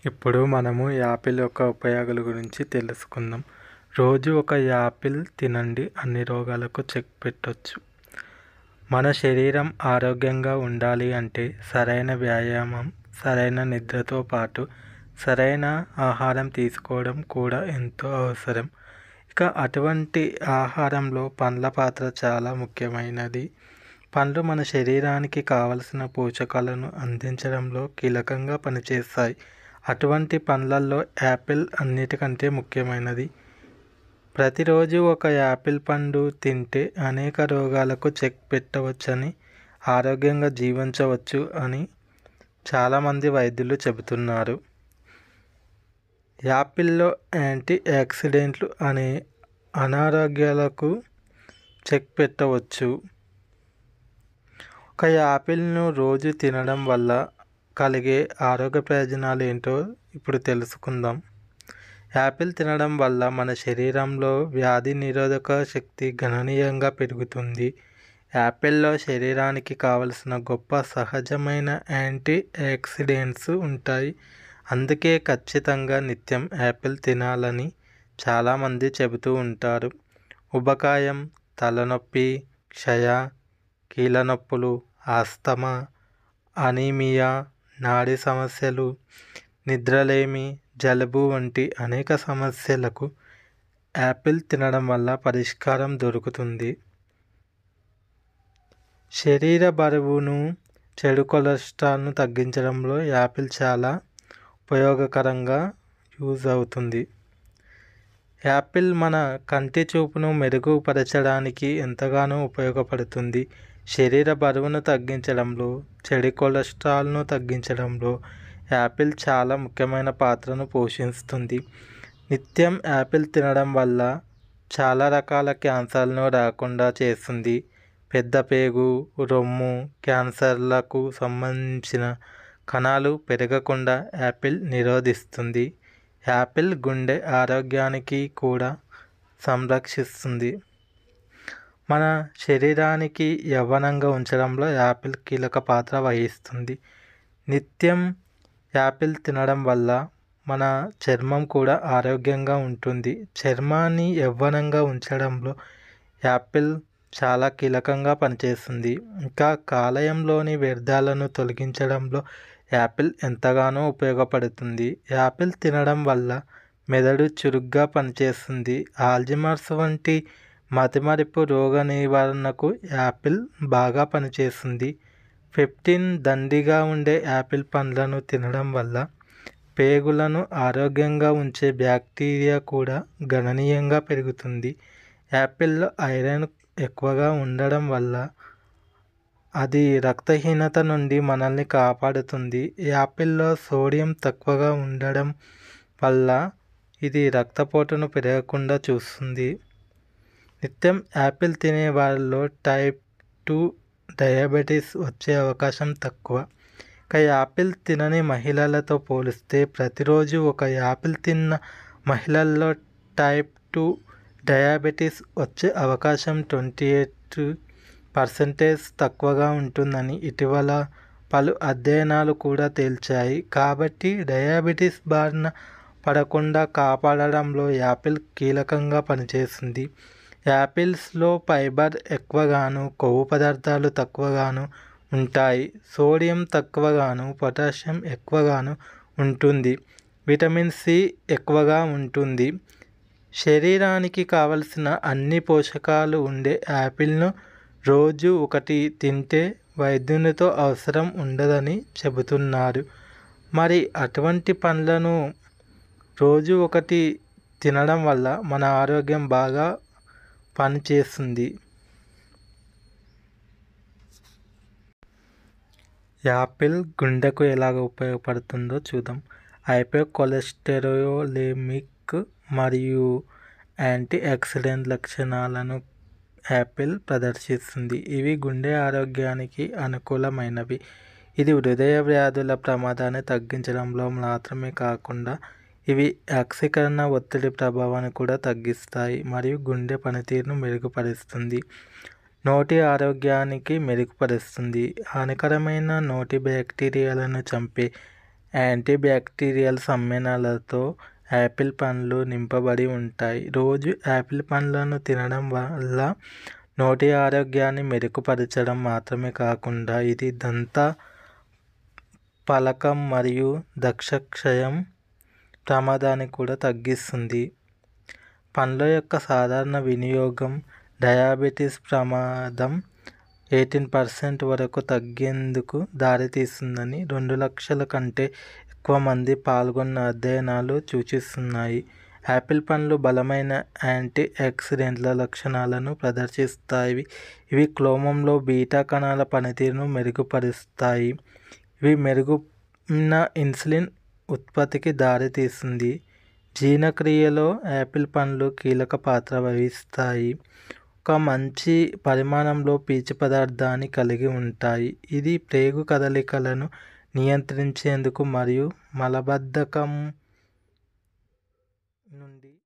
ఇప్పుడు మనము యాపిల్ యొక్క ఉపయోగాల గురించి తెలుసుకుందాం. రోజు ఒక యాపిల్ తినండి, అన్ని రోగాలకు చెక్ పెట్టొచ్చు. మన శరీరం ఆరోగ్యంగా ఉండాలి అంటే సరైన వ్యాయామం, సరైన నిద్రతో పాటు సరైన ఆహారం తీసుకోవడం కూడా ఎంతో అవసరం. ఇక అటువంటి ఆహారంలో పండ్ల పాత్ర చాలా ముఖ్యమైనది. పండ్లు మన శరీరానికి కావలసిన పోషకాలను అందించడంలో కీలకంగా పనిచేస్తాయి. అటువంటి పండ్లల్లో యాపిల్ అన్నిటికంటే ముఖ్యమైనది. ప్రతిరోజు ఒక యాపిల్ పండు తింటే అనేక రోగాలకు చెక్ పెట్టవచ్చని, ఆరోగ్యంగా జీవించవచ్చు అని చాలామంది వైద్యులు చెబుతున్నారు. యాపిల్లో యాంటీ ఆక్సిడెంట్లు అనే అనారోగ్యాలకు చెక్ పెట్టవచ్చు. ఒక యాపిల్ను రోజు తినడం వల్ల కలిగే ఆరోగ్య ప్రయోజనాలు ఏంటో ఇప్పుడు తెలుసుకుందాం. యాపిల్ తినడం వల్ల మన శరీరంలో వ్యాధి నిరోధక శక్తి గణనీయంగా పెరుగుతుంది. యాపిల్లో శరీరానికి కావలసిన గొప్ప సహజమైన యాంటీ ఆక్సిడెంట్స్ ఉంటాయి. అందుకే ఖచ్చితంగా నిత్యం యాపిల్ తినాలని చాలామంది చెబుతూ ఉంటారు. ఉబకాయం, తలనొప్పి, క్షయ, కీళ్ళ నొప్పులు, ఆస్తమా, అనీమియా, నాడీ సమస్యలు, నిద్రలేమి, జలుబు వంటి అనేక సమస్యలకు యాపిల్ తినడం వల్ల పరిష్కారం దొరుకుతుంది. శరీర బరువును, చెడు కొలెస్ట్రాల్ను తగ్గించడంలో యాపిల్ చాలా ఉపయోగకరంగా యూజ్ అవుతుంది. యాపిల్ మన కంటి చూపును మెరుగుపరచడానికి ఎంతగానో ఉపయోగపడుతుంది. శరీర బరువును తగ్గించడంలో, చెడు కొలెస్ట్రాల్ను తగ్గించడంలో యాపిల్ చాలా ముఖ్యమైన పాత్రను పోషిస్తుంది. నిత్యం యాపిల్ తినడం వల్ల చాలా రకాల క్యాన్సర్లను రాకుండా చేస్తుంది. పెద్ద పేగు, రొమ్ము క్యాన్సర్లకు సంబంధించిన కణాలు పెరగకుండా యాపిల్ నిరోధిస్తుంది. యాపిల్ గుండె ఆరోగ్యానికి కూడా సంరక్షిస్తుంది. మన శరీరానికి యవ్వనంగా ఉంచడంలో యాపిల్ కీలక పాత్ర వహిస్తుంది. నిత్యం యాపిల్ తినడం వల్ల మన చర్మం కూడా ఆరోగ్యంగా ఉంటుంది. చర్మాన్ని యవ్వనంగా ఉంచడంలో యాపిల్ చాలా కీలకంగా పనిచేస్తుంది. ఇంకా కాలేయంలోని వ్యర్థాలను తొలగించడంలో యాపిల్ ఎంతగానో ఉపయోగపడుతుంది. యాపిల్ తినడం వల్ల మెదడు చురుగ్గా పనిచేస్తుంది. ఆల్జీమర్స్ వంటి మతిమరుపు రోగ నివారణకు యాపిల్ బాగా పనిచేస్తుంది. పెప్టిన్ దండిగా ఉండే యాపిల్ పండ్లను తినడం వల్ల పేగులను ఆరోగ్యంగా ఉంచే బ్యాక్టీరియా కూడా గణనీయంగా పెరుగుతుంది. యాపిల్లో ఐరన్ ఎక్కువగా ఉండడం వల్ల అది రక్తహీనత నుండి మనల్ని కాపాడుతుంది. యాపిల్లో సోడియం తక్కువగా ఉండడం వల్ల ఇది రక్తపోటును పెరగకుండా చూస్తుంది. నిత్యం యాపిల్ తినే వారిలో టైప్ 2 డయాబెటీస్ వచ్చే అవకాశం తక్కువ. ఇక యాపిల్ తినని మహిళలతో పోలిస్తే ప్రతిరోజు ఒక యాపిల్ తిన్న మహిళల్లో టైప్ 2 డయాబెటీస్ వచ్చే అవకాశం 28% తక్కువగా ఉంటుందని ఇటీవల పలు అధ్యయనాలు కూడా తేల్చాయి. కాబట్టి డయాబెటీస్ బారిన పడకుండా కాపాడడంలో యాపిల్ కీలకంగా పనిచేస్తుంది. యాపిల్స్లో ఫైబర్ ఎక్కువగాను, కొవ్వు పదార్థాలు తక్కువగాను ఉంటాయి. సోడియం తక్కువగాను, పొటాషియం ఎక్కువగాను ఉంటుంది. విటమిన్ సి ఎక్కువగా ఉంటుంది. శరీరానికి కావలసిన అన్ని పోషకాలు ఉండే యాపిల్ను రోజు ఒకటి తింటే వైద్యునితో అవసరం ఉండదని చెబుతున్నారు. మరి అటువంటి పండ్లను రోజు ఒకటి తినడం వల్ల మన ఆరోగ్యం బాగా పనిచేస్తుంది. యాపిల్ గుండెకు ఎలాగ ఉపయోగపడుతుందో చూద్దాం. హైపోకొలెస్టెరోలెమిక్ మరియు యాంటీ ఆక్సిడెంట్ లక్షణాలను యాపిల్ ప్రదర్శిస్తుంది. ఇవి గుండె ఆరోగ్యానికి అనుకూలమైనవి. ఇది హృదయ వ్యాధుల ప్రమాదాన్ని తగ్గించడంలో మాత్రమే కాకుండా ఇవి ఆక్సీకరణ ఒత్తిడి ప్రభావాన్ని కూడా తగ్గిస్తాయి మరియు గుండె పనితీరును మెరుగుపరుస్తుంది. నోటి ఆరోగ్యానికి మెరుగుపరుస్తుంది. హానికరమైన నోటి బ్యాక్టీరియాలను చంపే యాంటీబ్యాక్టీరియల్ సమ్మేళనాలతో యాపిల్ పండ్లు నింపబడి ఉంటాయి. రోజు యాపిల్ పండ్లను తినడం వల్ల నోటి ఆరోగ్యాన్ని మెరుగుపరచడం మాత్రమే కాకుండా ఇది దంత పలకం మరియు దక్షక్షయం ప్రమాదాన్ని కూడా తగ్గిస్తుంది. పండ్ల యొక్క సాధారణ వినియోగం డయాబెటీస్ ప్రమాదం 18% వరకు తగ్గేందుకు దారితీస్తుందని 2 లక్షల కంటే ఎక్కువ మంది పాల్గొన్న అధ్యయనాలు సూచిస్తున్నాయి. యాపిల్ పండ్లు బలమైన యాంటీ ఆక్సిడెంట్ల లక్షణాలను ప్రదర్శిస్తాయి. ఇవి క్లోమంలో బీటా కణాల పనితీరును మెరుగుపరుస్తాయి. ఇవి మెరుగైన ఇన్సులిన్ ఉత్పత్తికి దారితీస్తుంది. జీర్ణక్రియలో యాపిల్ పండ్లు కీలక పాత్ర వహిస్తాయి. ఒక మంచి పరిమాణంలో పీచు పదార్థాన్ని కలిగి ఉంటాయి. ఇది ప్రేగు కదలికలను నియంత్రించేందుకు మరియు మలబద్ధకం నుండి